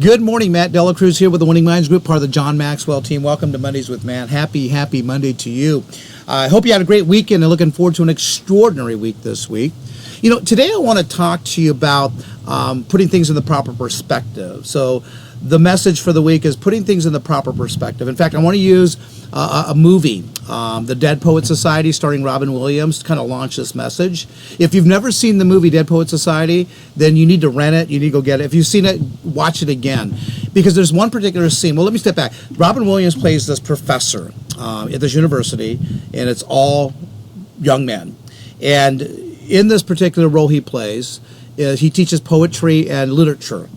Good morning, Matt Dela Cruz here with the Winning Minds Group, part of the John Maxwell team. Welcome to Mondays with Matt. Happy Monday to you. I hope you had a great weekend and looking forward to an extraordinary week this week. You know, today I want to talk to you about putting things in the proper perspective. So the message for the week is putting things in the proper perspective. In fact, I want to use a movie, The Dead Poet Society, starring Robin Williams, to kind of launch this message. If you've never seen the movie Dead Poet Society, then you need to rent it. You need to go get it. If you've seen it, watch it again. Because there's one particular scene. Well, let me step back. Robin Williams plays this professor at this university, and it's all young men. And in this particular role he plays, he teaches poetry and literature.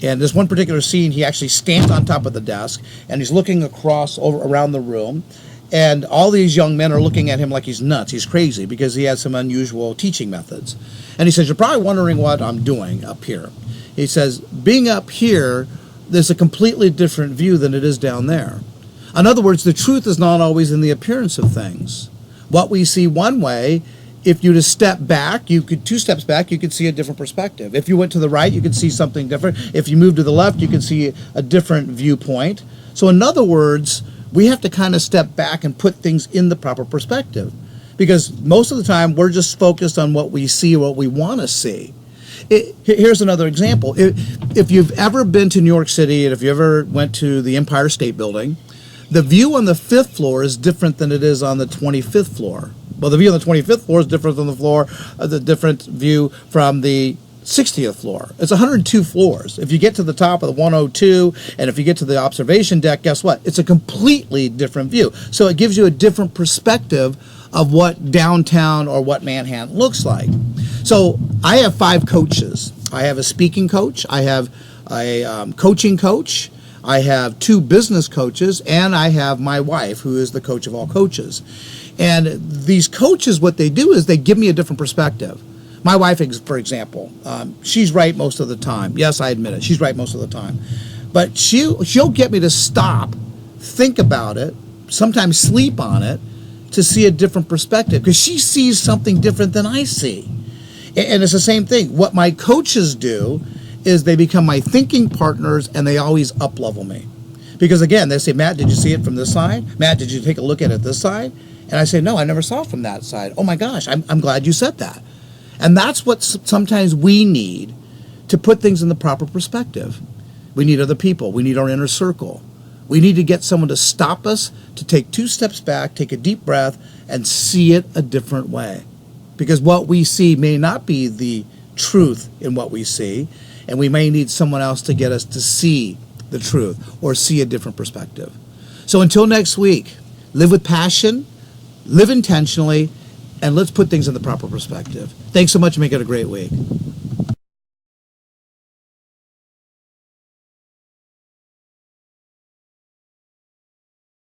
And this one particular scene, he actually stands on top of the desk, and he's looking around the room, and all these young men are looking at him like he's nuts. He's crazy because he has some unusual teaching methods. And he says, "You're probably wondering what I'm doing up here." He says, "Being up here, there's a completely different view than it is down there." In other words, the truth is not always in the appearance of things. What we see one way, if you just step back, two steps back, you could see a different perspective. If you went to the right, you could see something different. If you moved to the left, you could see a different viewpoint. So in other words, we have to kind of step back and put things in the proper perspective. Because most of the time, we're just focused on what we see, what we want to see. Here's another example. If you've ever been to New York City, and if you ever went to the Empire State Building, the view on the 5th floor is different than it is on the 25th floor. Well, the view on the 25th floor is different than the different view from the 60th floor. It's 102 floors. If you get to the top of the 102, and if you get to the observation deck, guess what? It's a completely different view. So it gives you a different perspective of what downtown or what Manhattan looks like. So I have 5 coaches. I have a speaking coach. I have a coaching coach. I have 2 business coaches, and I have my wife, who is the coach of all coaches. And these coaches, what they do is they give me a different perspective. My wife, for example, she's right most of the time. Yes, I admit it. She's right most of the time. But she'll get me to stop, think about it, sometimes sleep on it, to see a different perspective, because she sees something different than I see. And it's the same thing. What my coaches do is they become my thinking partners, and they always up-level me. Because again, they say, "Matt, did you see it from this side? Matt, did you take a look at it this side?" And I say, "No, I never saw it from that side." "Oh my gosh, I'm glad you said that." And that's what sometimes we need to put things in the proper perspective. We need other people. We need our inner circle. We need to get someone to stop us, to take 2 steps back, take a deep breath, and see it a different way. Because what we see may not be the truth in what we see, and we may need someone else to get us to see the truth or see a different perspective. So until next week, live with passion, live intentionally, and let's put things in the proper perspective. Thanks so much, and make it a great week.